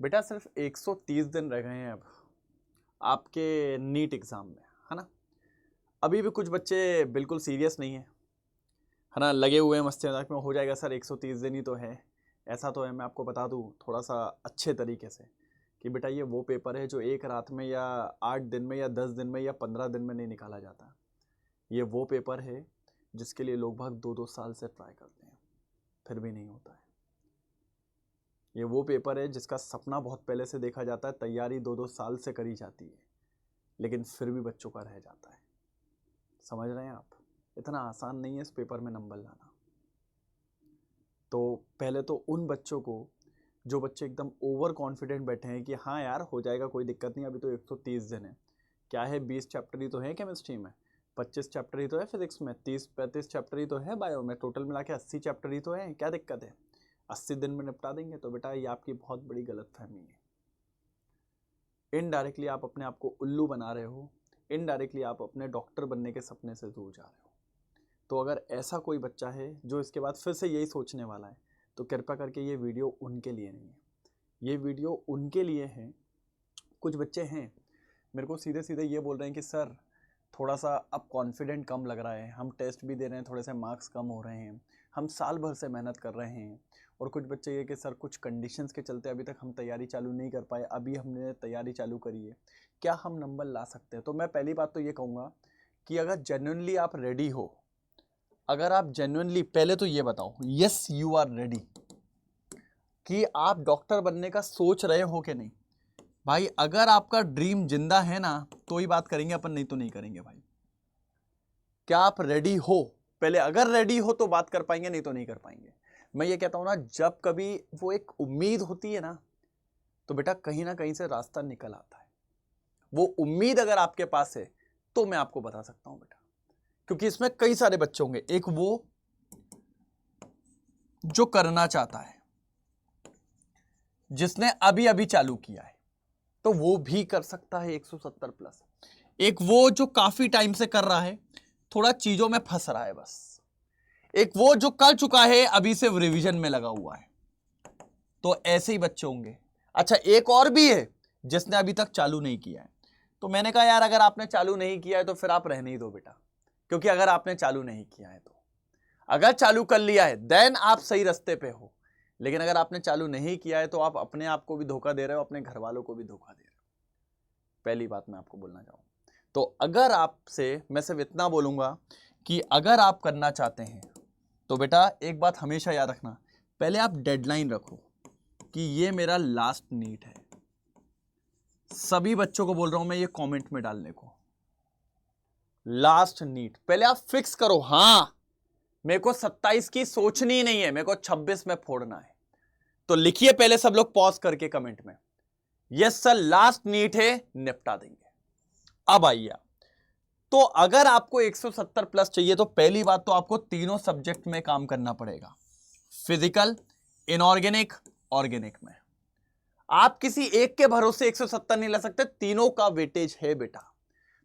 बेटा सिर्फ 130 दिन रह गए हैं अब आपके नीट एग्ज़ाम में, है ना। अभी भी कुछ बच्चे बिल्कुल सीरियस नहीं है ना, लगे हुए हैं मस्ती मजाक में, हो जाएगा सर 130 दिन ही तो है। ऐसा तो है, मैं आपको बता दूं थोड़ा सा अच्छे तरीके से कि बेटा ये वो पेपर है जो एक रात में या 8 दिन में या 10 दिन में या 15 दिन में नहीं निकाला जाता। ये वो पेपर है जिसके लिए लोग भाग 2-2 साल से ट्राई करते हैं, फिर भी नहीं होता है। ये वो पेपर है जिसका सपना बहुत पहले से देखा जाता है, तैयारी 2-2 साल से करी जाती है, लेकिन फिर भी बच्चों का रह जाता है। समझ रहे हैं आप? इतना आसान नहीं है इस पेपर में नंबर लाना। तो पहले तो उन बच्चों को, जो बच्चे एकदम ओवर कॉन्फिडेंट बैठे हैं कि हाँ यार हो जाएगा, कोई दिक्कत नहीं, अभी तो 130 दिन है, क्या है 20 चैप्टर ही तो है केमिस्ट्री में, 25 चैप्टर ही तो है फिजिक्स में, 30-35 चैप्टर ही तो है बायो में, टोटल मिला के 80 चैप्टर ही तो है, क्या दिक्कत है, 80 दिन में निपटा देंगे। तो बेटा ये आपकी बहुत बड़ी गलतफहमी है। इनडायरेक्टली आप अपने आप को उल्लू बना रहे हो, इनडायरेक्टली आप अपने डॉक्टर बनने के सपने से दूर जा रहे हो। तो अगर ऐसा कोई बच्चा है जो इसके बाद फिर से यही सोचने वाला है, तो कृपया करके ये वीडियो उनके लिए नहीं है। ये वीडियो उनके लिए है, कुछ बच्चे हैं मेरे को सीधे सीधे ये बोल रहे हैं कि सर थोड़ा सा अब कॉन्फिडेंट कम लग रहा है, हम टेस्ट भी दे रहे हैं, थोड़े से मार्क्स कम हो रहे हैं, हम साल भर से मेहनत कर रहे हैं। और कुछ बच्चे ये कि सर कुछ कंडीशंस के चलते अभी तक हम तैयारी चालू नहीं कर पाए, अभी हमने तैयारी चालू करी है, क्या हम नंबर ला सकते हैं? तो मैं पहली बात तो ये कहूँगा कि अगर जेन्युइनली आप रेडी हो, अगर आप जेन्युइनली, पहले तो ये बताओ यस यू आर रेडी, कि आप डॉक्टर बनने का सोच रहे हो कि नहीं। भाई अगर आपका ड्रीम जिंदा है ना तो ही बात करेंगे अपन, नहीं तो नहीं करेंगे भाई। क्या आप रेडी हो? पहले अगर रेडी हो तो बात कर पाएंगे, नहीं तो नहीं कर पाएंगे। मैं ये कहता हूं ना, जब कभी वो एक उम्मीद होती है ना, तो बेटा कहीं ना कहीं से रास्ता निकल आता है। वो उम्मीद अगर आपके पास है तो मैं आपको बता सकता हूं बेटा, क्योंकि इसमें कई सारे बच्चे होंगे। एक वो जो करना चाहता है, जिसने अभी अभी चालू किया है, तो वो भी कर सकता है 170 प्लस। एक वो जो काफी टाइम से कर रहा है, थोड़ा चीजों में फंस रहा है बस। एक वो जो कर चुका है, अभी से रिवीजन में लगा हुआ है। तो ऐसे ही बच्चे होंगे। अच्छा एक और भी है जिसने अभी तक चालू नहीं किया है। तो मैंने कहा यार अगर आपने चालू नहीं किया है तो फिर आप रहने ही दो बेटा, क्योंकि अगर आपने चालू नहीं किया है तो, अगर चालू कर लिया है देन आप सही रास्ते पे हो, लेकिन अगर आपने चालू नहीं किया है तो आप अपने आप को भी धोखा दे रहे हो, अपने घर वालों को भी धोखा दे रहे हो। पहली बात मैं आपको बोलना चाहूँ। तो अगर आपसे मैं सिर्फ इतना बोलूंगा कि अगर आप करना चाहते हैं तो बेटा एक बात हमेशा याद रखना, पहले आप डेडलाइन रखो कि ये मेरा लास्ट नीट है। सभी बच्चों को बोल रहा हूं मैं ये कमेंट में डालने को, लास्ट नीट पहले आप फिक्स करो। हां मेरे को 27 की सोचनी नहीं है, मेरे को 26 में फोड़ना है। तो लिखिए पहले सब लोग पॉज करके कमेंट में, यस सर लास्ट नीट है, निपटा देंगे। अब आइए, तो अगर आपको 170 प्लस चाहिए तो पहली बात तो आपको तीनों सब्जेक्ट में काम करना पड़ेगा, फिजिकल, इनऑर्गेनिक, ऑर्गेनिक में। आप किसी एक के भरोसे 170 नहीं ला सकते, तीनों का वेटेज है बेटा।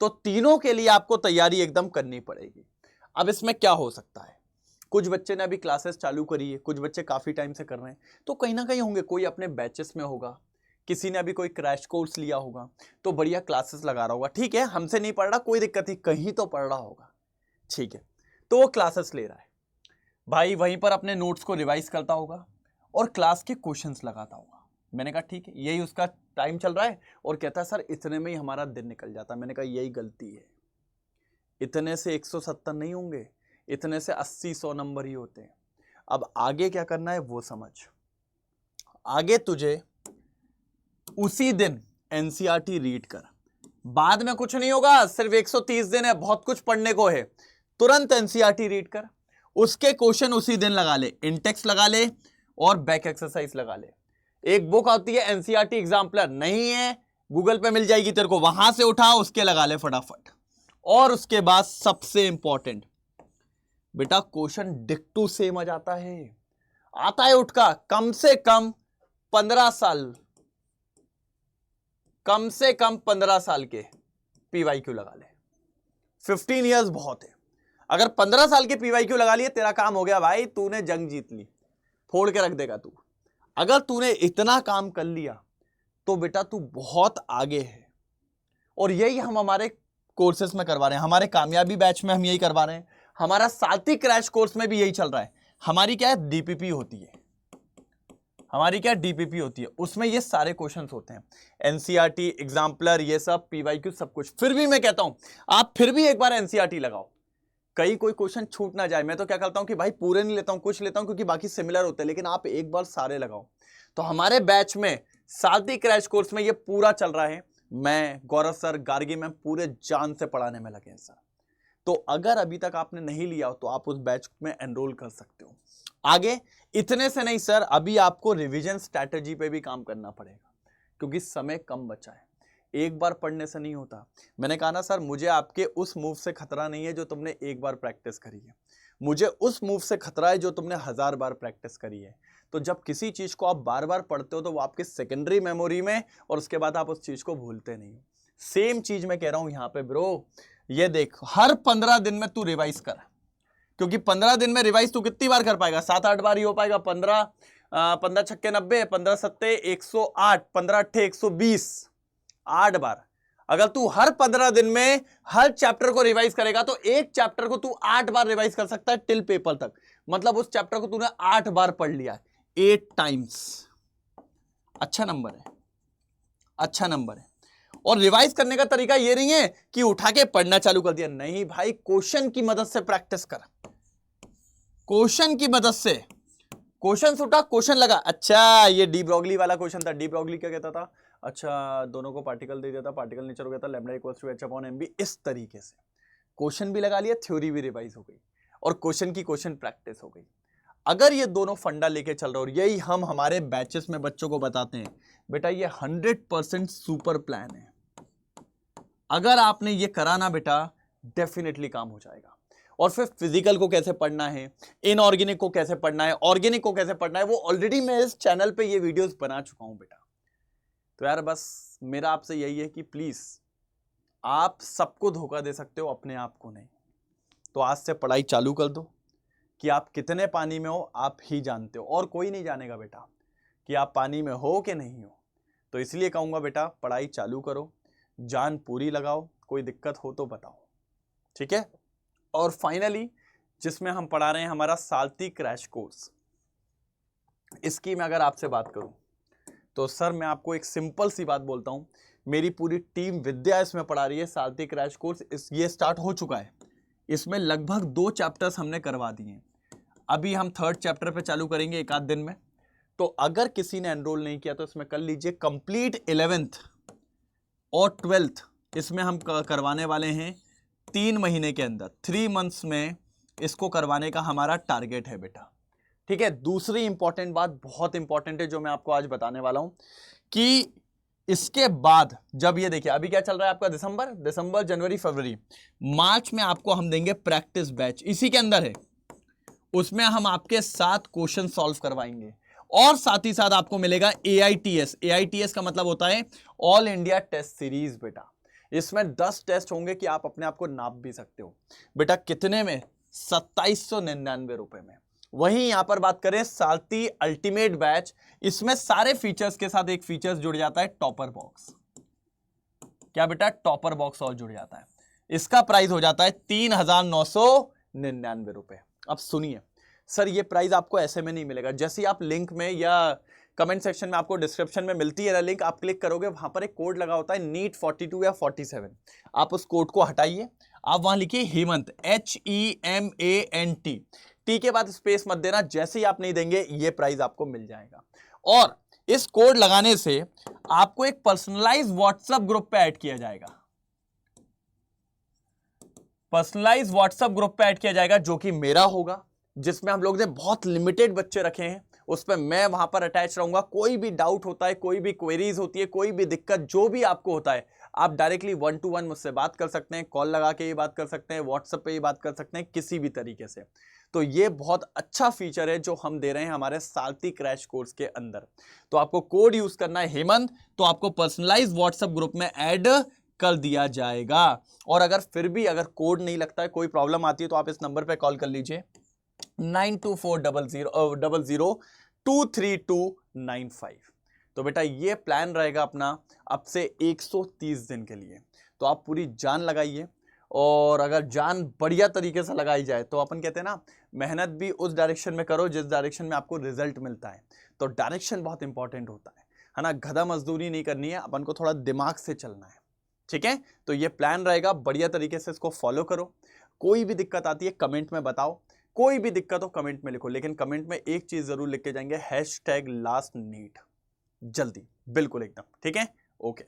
तो तीनों के लिए आपको तैयारी एकदम करनी पड़ेगी। अब इसमें क्या हो सकता है, कुछ बच्चे ने अभी क्लासेस चालू करी है, कुछ बच्चे काफी टाइम से कर रहे हैं, तो कहीं ना कहीं होंगे, कोई अपने बैचेस में होगा, किसी ने अभी कोई क्रैश कोर्स लिया होगा तो बढ़िया क्लासेस लगा रहा होगा। ठीक है हमसे नहीं पढ़ रहा, कोई दिक्कत नहीं, कहीं तो पढ़ रहा होगा, ठीक है, तो वो क्लासेस ले रहा है भाई, वहीं पर अपने नोट्स को रिवाइज करता होगा और क्लास के क्वेश्चंस लगाता होगा। मैंने कहा ठीक है यही उसका टाइम चल रहा है, और कहता है सर इतने में ही हमारा दिन निकल जाता है। मैंने कहा यही गलती है, इतने से 170 नहीं होंगे, इतने से 80-100 नंबर ही होते हैं। अब आगे क्या करना है वो समझ। आगे तुझे उसी दिन एनसीईआरटी रीड कर, बाद में कुछ नहीं होगा, सिर्फ 130 दिन है, बहुत कुछ पढ़ने को है। तुरंत एनसीईआरटी रीड कर, उसके क्वेश्चन उसी दिन लगा ले, इंटेक्स लगा ले और बैक एक्सरसाइज लगा ले। एक बुक आती है एनसीईआरटी एग्जाम्पलर, नहीं है गूगल पे मिल जाएगी तेरे को, वहां से उठा उसके लगा ले फटाफट। और उसके बाद सबसे इंपॉर्टेंट बेटा, क्वेश्चन डिक्टू सेम आ जाता है, आता है उठका, कम से कम 15 साल, कम से कम 15 साल के पीवाईक्यू लगा ले। 15 इयर्स बहुत है, अगर 15 साल के पीवाईक्यू लगा लिए तेरा काम हो गया भाई, तूने जंग जीत ली, फोड़ के रख देगा तू। अगर तूने इतना काम कर लिया तो बेटा तू बहुत आगे है। और यही हम हमारे कोर्सेस में करवा रहे हैं, हमारे कामयाबी बैच में हम यही करवा रहे हैं, हमारा साथी क्रैश कोर्स में भी यही चल रहा है। हमारी क्या है, डीपीपी होती है, हमारी क्या डीपीपी होती है, उसमें ये सारे क्वेश्चंस होते हैं, एनसीईआरटी, एग्जाम्पलर, ये सब पीवाईक्यू सब कुछ। फिर भी मैं कहता हूं आप फिर भी एक बार एनसीईआरटी लगाओ, कहीं कोई क्वेश्चन छूट ना जाए। मैं तो क्या करता हूं कि भाई पूरे नहीं लेता हूं, कुछ लेता हूं क्योंकि बाकी सिमिलर होते हैं, लेकिन आप एक बार सारे लगाओ। तो हमारे बैच में साथी क्रैश कोर्स में ये पूरा चल रहा है। मैं, गौरव सर, गार्गी मैम पूरे जान से पढ़ाने में लगे हैं सर। तो अगर अभी तक आपने नहीं लिया हो तो आप उस बैच में एनरोल कर सकते हो। आगे इतने से नहीं सर, अभी आपको रिवीजन स्ट्रैटेजी पे भी काम करना पड़ेगा क्योंकि समय कम बचा है। एक बार पढ़ने से नहीं होता। मैंने कहा ना सर, मुझे आपके उस मूव से खतरा नहीं है जो तुमने एक बार प्रैक्टिस करी है, मुझे उस मूव से खतरा है जो तुमने 1000 बार प्रैक्टिस करी है। तो जब किसी चीज को आप बार बार पढ़ते हो तो वो आपके सेकेंडरी मेमोरी में, और उसके बाद आप उस चीज को भूलते नहीं हो। सेम चीज मैं कह रहा हूं यहां पे ब्रो। ये देख, हर 15 दिन में तू रिवाइज कर, क्योंकि 15 दिन में रिवाइज तू कितनी बार कर पाएगा, 7-8 बार ही हो पाएगा। 15 छक्के 90, 15 सत्ते 108, 15 अट्ठे 120, 8 बार। अगर तू हर 15 दिन में हर चैप्टर को रिवाइज करेगा तो एक चैप्टर को तू 8 बार रिवाइज कर सकता है टिल पेपर तक। मतलब उस चैप्टर को तूने 8 बार पढ़ लिया है, 8 टाइम्स। अच्छा नंबर है, अच्छा नंबर है। और रिवाइज करने का तरीका ये नहीं है कि उठा के पढ़ना चालू कर दिया, नहीं भाई, क्वेश्चन की मदद से प्रैक्टिस कर, क्वेश्चन की मदद से। क्वेश्चन उठा, क्वेश्चन लगा, अच्छा ये डी ब्रॉगली वाला क्वेश्चन था, डी ब्रॉगली क्या कहता था, अच्छा दोनों को पार्टिकल दे दिया था, पार्टिकल नेचर हो गया था lambda equals to h upon mb। इस तरीके से क्वेश्चन भी लगा लिया, थ्योरी भी रिवाइज हो गई और क्वेश्चन की क्वेश्चन प्रैक्टिस हो गई। अगर ये दोनों फंडा लेके चल रहे हो, और यही हम हमारे बैचेस में बच्चों को बताते हैं, बेटा ये 100% सुपर प्लान है। अगर आपने ये करा ना बेटा, डेफिनेटली काम हो जाएगा। और फिर फिजिकल को कैसे पढ़ना है, इनऑर्गेनिक को कैसे पढ़ना है, ऑर्गेनिक को कैसे पढ़ना है, वो ऑलरेडी मैं इस चैनल पे ये वीडियोस बना चुका हूं बेटा। तो यार बस मेरा आपसे यही है कि प्लीज, आप सबको धोखा दे सकते हो, अपने आप को नहीं। तो आज से पढ़ाई चालू कर दो। कि आप कितने पानी में हो आप ही जानते हो, और कोई नहीं जानेगा बेटा कि आप पानी में हो कि नहीं हो। तो इसलिए कहूंगा बेटा, पढ़ाई चालू करो, जान पूरी लगाओ, कोई दिक्कत हो तो बताओ, ठीक है। और फाइनली जिसमें हम पढ़ा रहे हैं हमारा सारथी क्रैश कोर्स, इसकी मैं अगर आपसे बात करूं तो सर मैं आपको एक सिंपल सी बात बोलता हूं, मेरी पूरी टीम विद्या इसमें पढ़ा रही है। सारथी क्रैश कोर्स ये स्टार्ट हो चुका है, इसमें लगभग 2 चैप्टर्स हमने करवा दिए हैं। अभी हम 3rd चैप्टर पे चालू करेंगे एक आध दिन में। तो अगर किसी ने एनरोल नहीं किया तो इसमें कर लीजिए। कंप्लीट 11th और 12th इसमें हम करवाने वाले हैं 3 महीने के अंदर, 3 मंथ्स में इसको करवाने का हमारा टारगेट है बेटा, ठीक है। दूसरी इंपॉर्टेंट बात, बहुत इंपॉर्टेंट है, जो मैं आपको आज बताने वाला हूं कि इसके बाद जब ये देखिए अभी क्या चल रहा है आपका, दिसंबर, जनवरी, फरवरी, मार्च में आपको हम देंगे प्रैक्टिस बैच, इसी के अंदर है। उसमें हम आपके 7 क्वेश्चन सॉल्व करवाएंगे और साथ ही साथ आपको मिलेगा AITS। AITS का मतलब होता है ऑल इंडिया टेस्ट सीरीज बेटा। इसमें 10 टेस्ट होंगे कि आप अपने आप को नाप भी सकते हो बेटा। कितने में? 2799 रुपए में। वहीं यहां पर बात करें सारथी अल्टीमेट बैच, इसमें सारे फीचर्स के साथ एक फीचर्स जुड़ जाता है, टॉपर बॉक्स। क्या बेटा? टॉपर बॉक्स और जुड़ जाता है। इसका प्राइस हो जाता है 3999 रुपए। अब सुनिए सर, ये प्राइस आपको ऐसे में नहीं मिलेगा। जैसे आप लिंक में या कमेंट सेक्शन में आपको डिस्क्रिप्शन में मिलती है ना लिंक, आप क्लिक करोगे, वहां पर एक कोड लगा होता है नीट 42 या 47। आप उस कोड को हटाइए, आप वहां लिखिए हेमंत, HEMANT, टी के बाद स्पेस मत देना। जैसे ही आप नहीं देंगे ये प्राइस आपको मिल जाएगा। और इस कोड लगाने से आपको एक पर्सनलाइज व्हाट्सएप ग्रुप पे ऐड किया जाएगा, पर्सनलाइज व्हाट्सएप ग्रुप पे ऐड किया जाएगा, जो कि मेरा होगा, जिसमें हम लोग ने बहुत लिमिटेड बच्चे रखे हैं। उस पर मैं वहां पर अटैच रहूंगा। कोई भी डाउट होता है, कोई भी क्वेरीज होती है, कोई भी दिक्कत जो भी आपको होता है, आप डायरेक्टली 1 to 1 मुझसे बात कर सकते हैं, कॉल लगा के ही बात कर सकते हैं, व्हाट्सएप पे ही बात कर सकते हैं, किसी भी तरीके से। तो ये बहुत अच्छा फीचर है जो हम दे रहे हैं हमारे सारथी क्रैश कोर्स के अंदर। तो आपको कोड यूज करना है हेमंत, तो आपको पर्सनलाइज व्हाट्सएप ग्रुप में ऐड कर दिया जाएगा। और अगर फिर भी अगर कोड नहीं लगता है, कोई प्रॉब्लम आती है, तो आप इस नंबर पे कॉल कर लीजिए 9240023295। तो बेटा ये प्लान रहेगा अपना अब से 130 दिन के लिए। तो आप पूरी जान लगाइए, और अगर जान बढ़िया तरीके से लगाई जाए तो अपन कहते हैं ना, मेहनत भी उस डायरेक्शन में करो जिस डायरेक्शन में आपको रिजल्ट मिलता है। तो डायरेक्शन बहुत इंपॉर्टेंट होता है ना, गधा मजदूरी नहीं करनी है, अपन को थोड़ा दिमाग से चलना है, ठीक है। तो ये प्लान रहेगा, बढ़िया तरीके से इसको फॉलो करो। कोई भी दिक्कत आती है कमेंट में बताओ, कोई भी दिक्कत हो कमेंट में लिखो, लेकिन कमेंट में एक चीज जरूर लिख के जाएंगे, #लास्ट नीट, जल्दी, बिल्कुल एकदम, ठीक है। ओके।